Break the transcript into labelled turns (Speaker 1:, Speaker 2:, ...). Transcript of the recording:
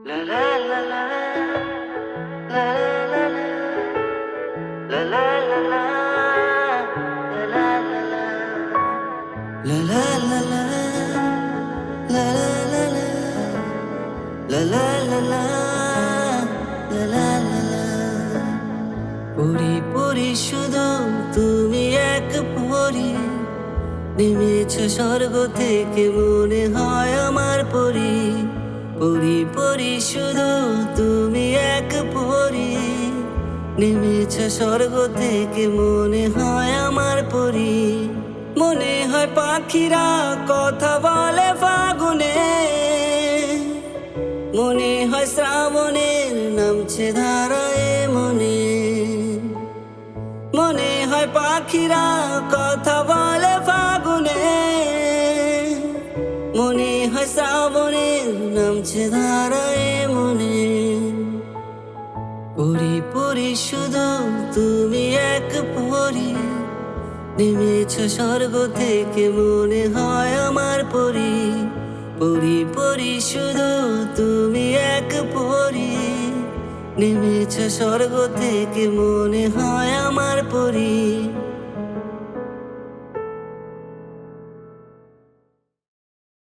Speaker 1: La la la la, la la la la, la la la la, la la la la, la la la la, la la la la, la la la la, la la la la। পরি পরি শুধু তুমি এক পরি, নেমেছো স্বর্গ থেকে মনে হয় আমার পরি। পরি পরি শুধু তুমি এক পরি, নেমেছো স্বর্গ থেকে মনে হয় আমার পরি। মনে হয় পাখিরা কথা বলে ফাগুনে, মনে হয় শ্রাবণের নামছে ধারায় মনে। মনে হয় পাখিরা কথা বলে ফাগুনে, মনে হয় শ্রাবণের নামছে ধারায় মনে। পরি পরি শুধু তুমি এক পরি, নেমেছো স্বর্গ থেকে মনে হয় আমার পরি। পরি পরি শুধু তুমি এক পরি, নেমেছো স্বর্গ থেকে মনে হয় আমার পরি।